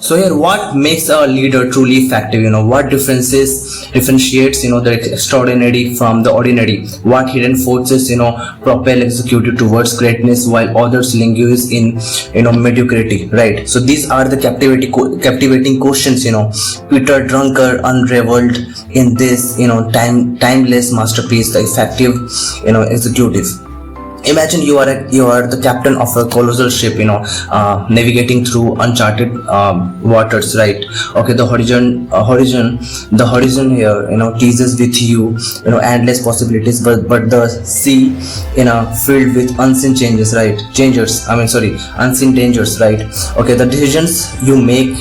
So here, what makes a leader truly effective? What differentiates the extraordinary from the ordinary? What hidden forces propel executive towards greatness while others linger in mediocrity? Right. So these are the captivating questions. Peter Drucker unraveled in this timeless masterpiece, The Effective Executive. Imagine you are the captain of a colossal ship, navigating through uncharted waters, right? Okay, the horizon here, teases with you, endless possibilities, but the sea, filled with unseen unseen dangers, right? Okay, the decisions you make,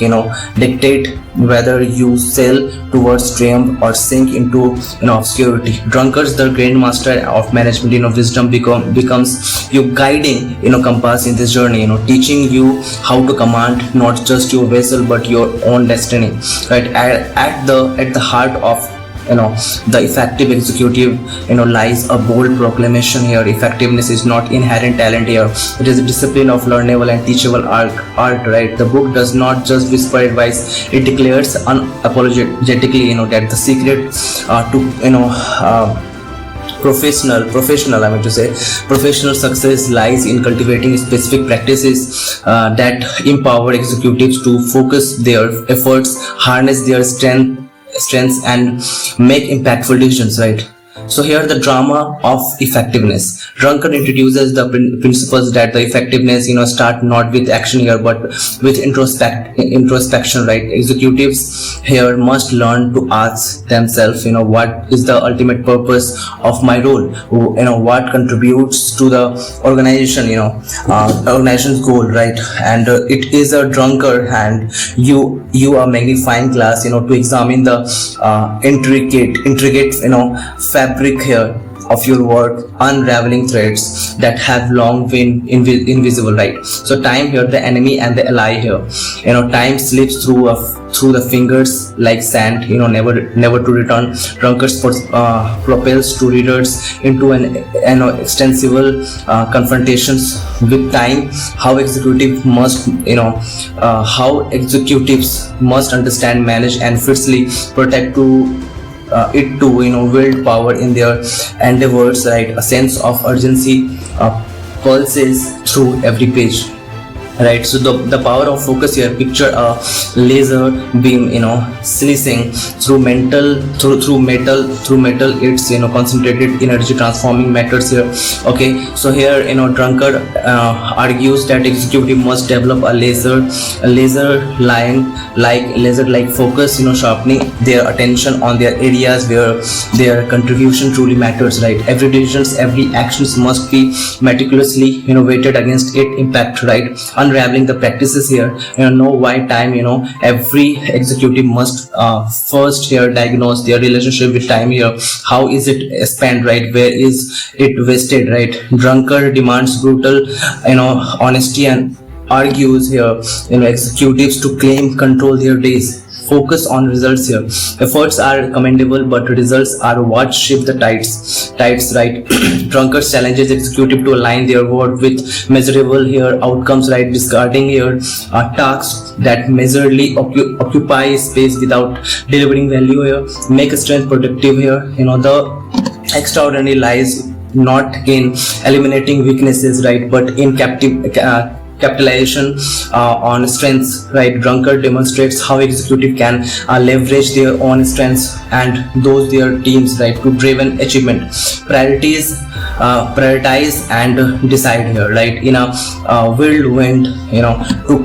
dictate whether you sail towards triumph or sink into obscurity. Drunkards, the grandmaster of management wisdom, becomes your guiding compass in this journey, teaching you how to command not just your vessel but your own destiny, right? At the heart of the effective executive lies a bold proclamation here. Effectiveness is not inherent talent here, it is a discipline of learnable and teachable art, right? The book does not just whisper advice, it declares unapologetically that the secret to professional success lies in cultivating specific practices that empower executives to focus their efforts, harness their strengths and make impactful decisions, right? So here, the drama of effectiveness. Drucker introduces the principles that the effectiveness start not with action here but with introspection, right? Executives here must learn to ask themselves, what is the ultimate purpose of my role? What contributes to the organization's goal, right? And it is a Drucker and you are magnifying glass to examine the intricate fabric here of your work, unraveling threads that have long been invisible, right? So time here, the enemy and the ally here. Time slips through the fingers like sand, never to return. Drunkards propels to readers into an extensible confrontations with time. How executives must understand, manage, and fiercely protect it to wield power in their endeavors, right? A sense of urgency pulses through every page, right? So the power of focus here. Picture a laser beam slicing through metal. It's concentrated energy transforming matters here. Okay, so here Drucker argues that executive must develop a laser like focus, sharpening their attention on their areas where their contribution truly matters, right? Every decisions, every actions must be meticulously weighted against its impact, right? Unraveling the practices here, know why time, every executive must first here diagnose their relationship with time here. How is it spent, right? Where is it wasted, right? Drucker demands brutal honesty and argues here executives to claim control their days. Focus on results here. Efforts are commendable, but results are what shape the tides, right? Drunkard challenges executive to align their word with measurable here outcomes, right? Discarding here tasks that measurably occupy space without delivering value here. Make strength productive here. The extraordinary lies not in eliminating weaknesses, right, but in capitalization on strengths, right? Drunkard demonstrates how executive can leverage their own strengths and those their teams, right, to driven achievement. Prioritize and decide here, right? In a whirlwind, to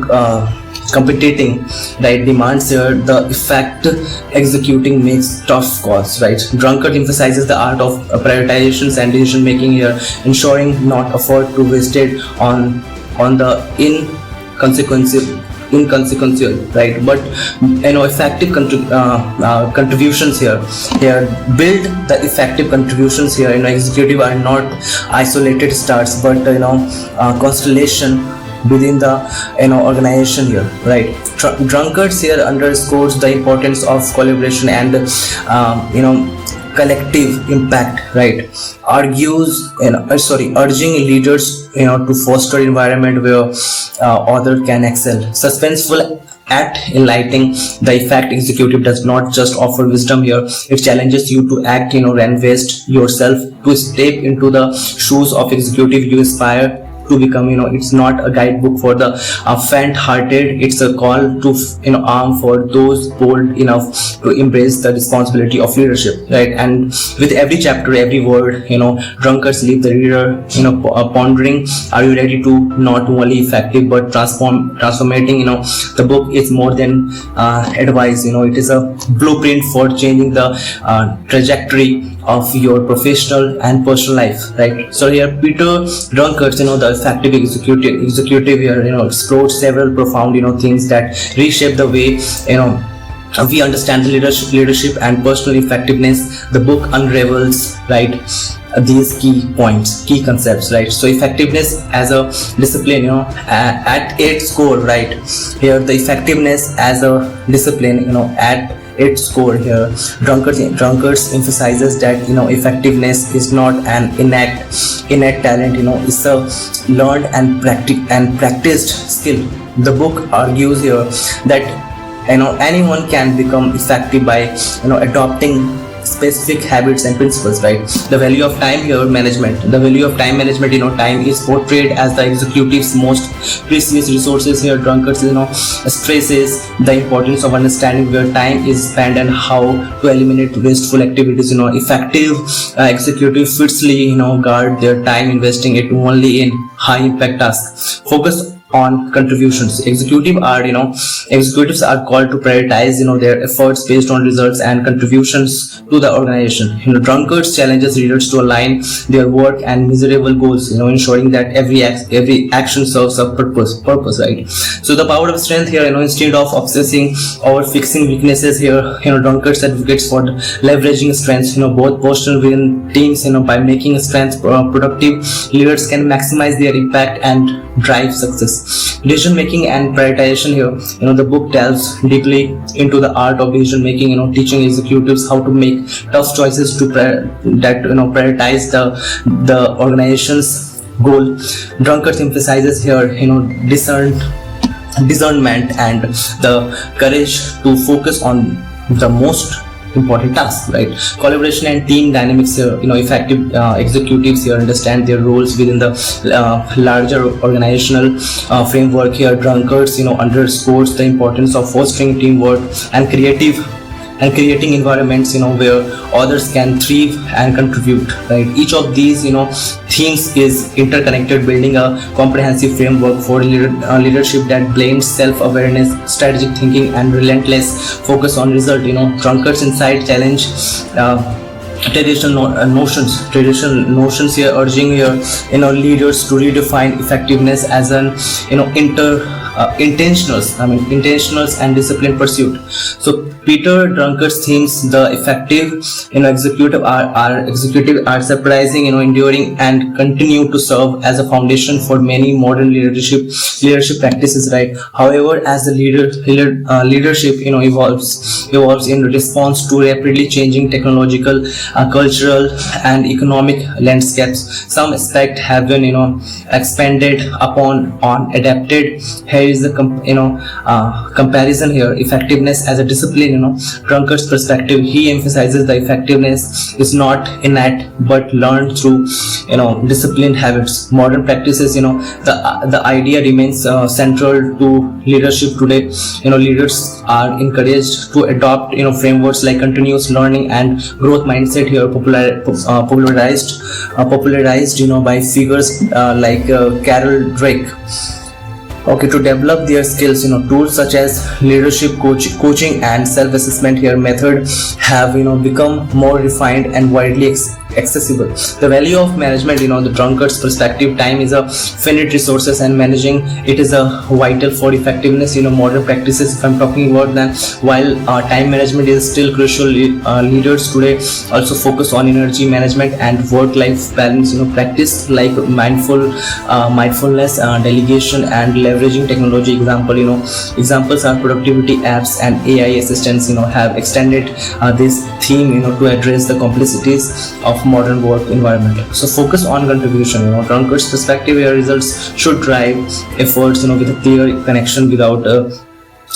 competing, right, demands here, the effect executing makes tough calls, right? Drunkard emphasizes the art of prioritizations and decision making here, ensuring not effort to wasted on the inconsequential, right? But effective contributions here build the effective contributions here. Executive are not isolated stars but constellation within the organization here, right? Drunkards here underscores the importance of collaboration and collective impact, right? Urging leaders to foster environment where others can excel. Suspenseful at enlightening the effect, executive does not just offer wisdom here, it challenges you to act, reinvest yourself, to step into the shoes of executive you aspire to become. It's not a guidebook for the faint-hearted, it's a call to arm for those bold enough to embrace the responsibility of leadership, right? And with every chapter, every word, drunkards leave the reader pondering, are you ready to not only effective but transformating? The book is more than advice, it is a blueprint for changing the trajectory of your professional and personal life, right? So here Peter Drucker, the effective executive here, explored several profound things that reshape the way we understand the leadership and personal effectiveness. The book unravels, right, these key points, key concepts, right? So effectiveness as a discipline, at its core, right? Here the effectiveness as a discipline, at its core here, drunkards emphasizes that effectiveness is not an innate talent, it's a learned and practiced skill. The book argues here that anyone can become effective by adopting specific habits and principles, right? The value of time management, time is portrayed as the executive's most precious resources here. Drunkards stresses the importance of understanding where time is spent and how to eliminate wasteful activities. Effective executive fiercely guard their time, investing it only in high impact tasks. Focus on contributions. Executives are called to prioritize their efforts based on results and contributions to the organization. Drunkards challenges readers to align their work and measurable goals, ensuring that every action serves a purpose, right? So the power of strength here, instead of obsessing over fixing weaknesses here, drunkards advocates for leveraging strengths, both personal within teams, by making strengths productive. Leaders can maximize their impact and drive success. Decision making and prioritization here, the book delves deeply into the art of decision making, teaching executives how to make tough choices to prioritize the organization's goal. Drunkards emphasizes here discernment and the courage to focus on the most important task, right? Collaboration and team dynamics here, effective executives here understand their roles within the larger organizational framework here. Drunkards underscores the importance of fostering teamwork and creating environments where others can thrive and contribute, right? Each of these themes is interconnected, building a comprehensive framework for leadership that blends self-awareness, strategic thinking and relentless focus on result. Drunkards insight challenge traditional notions here, urging leaders to redefine effectiveness as an intentional and disciplined pursuit. So Peter Drucker's themes, the effective executive are surprising, enduring and continue to serve as a foundation for many modern leadership practices, right? However, as the leadership evolves in response to rapidly changing technological, cultural and economic landscapes, some aspects have been expanded upon or adapted. Here is the comparison here. Effectiveness as a discipline, Drucker's perspective, he emphasizes the effectiveness is not innate but learned through disciplined habits. Modern practices, the idea remains central to leadership today. Leaders are encouraged to adopt frameworks like continuous learning and growth mindset here, popularized by figures like Carol Drake. Okay, to develop their skills, tools such as leadership coaching and self-assessment here method have become more refined and widely accessible. The value of management, the drunkard's perspective, time is a finite resources and managing it is a vital for effectiveness. Modern practices, if I'm talking about them, while time management is still crucial, leaders today also focus on energy management and work-life balance. Practice like mindfulness, delegation and leveraging technology. Examples are productivity apps and AI assistants have extended this theme to address the complexities of modern work environment. So focus on contribution. Drunkard's perspective here, results should drive efforts with a clear connection without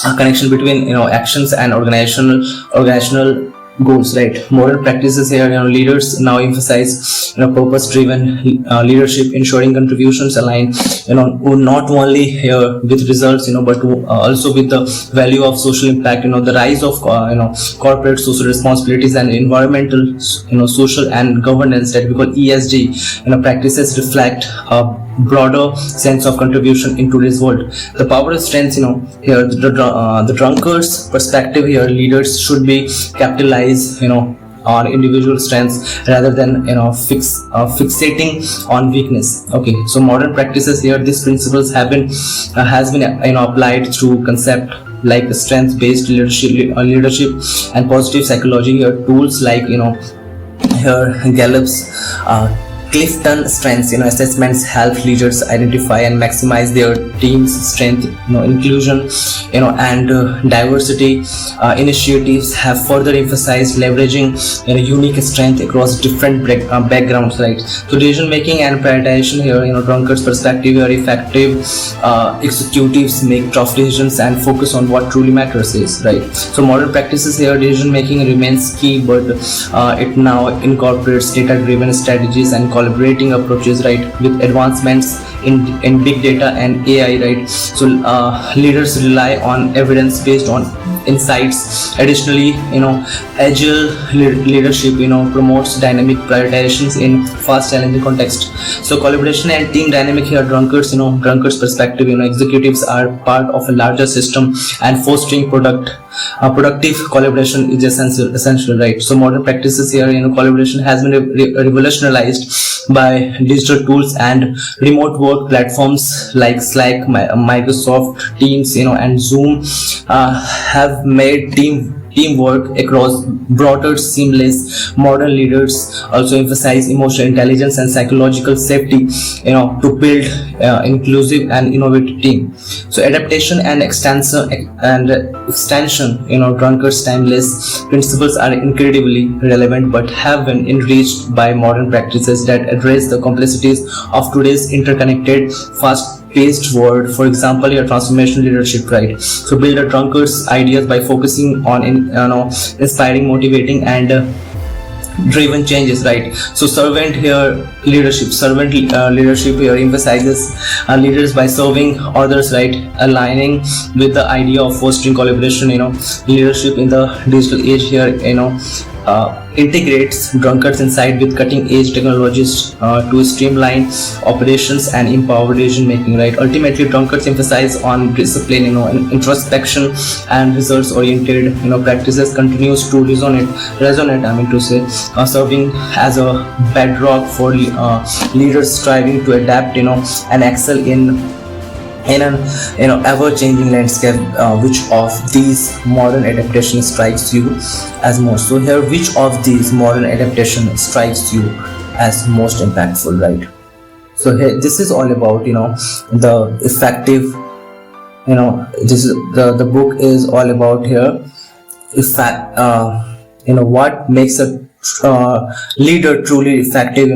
a connection between actions and organizational goals, right? Modern practices here, leaders now emphasize purpose driven leadership, ensuring contributions align not only here with results but also with the value of social impact. The rise of corporate social responsibilities and environmental social and governance, that we call ESG practices, reflect a broader sense of contribution in today's world. The power of strengths, here the drunkard's perspective here, leaders should be capitalize on individual strengths rather than fixating on weakness. Okay, so modern practices here, these principles have been applied through concept like strength based leadership and positive psychology here. Tools like here Gallup's Clifton strengths assessments help leaders identify and maximize their team's strength. Inclusion and diversity initiatives have further emphasized leveraging unique strength across different backgrounds, right? So decision making and prioritization here, drunkard's perspective here, effective executives make tough decisions and focus on what truly matters is, right? So modern practices here, decision making remains key, but it now incorporates data driven strategies and collaborating approaches, right, with advancements in big data and AI, right? So leaders rely on evidence based on insights. Additionally, agile leadership promotes dynamic prioritizations in fast challenging context. So collaboration and team dynamic here, drunkard's perspective, executives are part of a larger system and fostering productive collaboration is essential, right? So modern practices here, collaboration has been revolutionized by digital tools and remote work platforms like Slack, Microsoft Teams, and Zoom have made teamwork across broader seamless. Modern leaders also emphasize emotional intelligence and psychological safety to build inclusive and innovative team. So adaptation and extension drunkard's timeless principles are incredibly relevant but have been enriched by modern practices that address the complexities of today's interconnected, fast-paced world. For example, your transformational leadership, right? So build a drunkard's ideas by focusing on inspiring, motivating, and driven changes, right? So servant leadership here emphasizes leaders by serving others, right, aligning with the idea of fostering collaboration. Leadership in the digital age here integrates drunkard's insight with cutting-edge technologies to streamline operations and empower decision making, right? Ultimately, drunkards emphasize on discipline, introspection and results-oriented practices continues to resonate. I mean to say, serving as a bedrock for leaders striving to adapt, and excel in an ever-changing landscape. Which of these modern adaptations strikes you as most? So here, which of these modern adaptations strikes you as most impactful, right? So here, this is all about the effective, this is the book is all about here what makes a leader truly effective.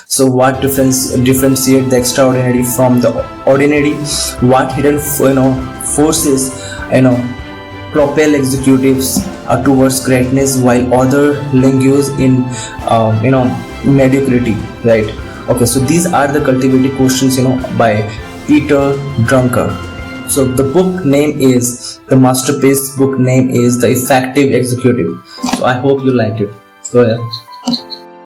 So what differentiate the extraordinary from the ordinary, what hidden forces propel executives towards greatness while other lingers in mediocrity, right? Okay, so these are the cultivated questions by Peter Drucker. So the book name is, the masterpiece book name is The Effective Executive. So I hope you liked it. So yeah.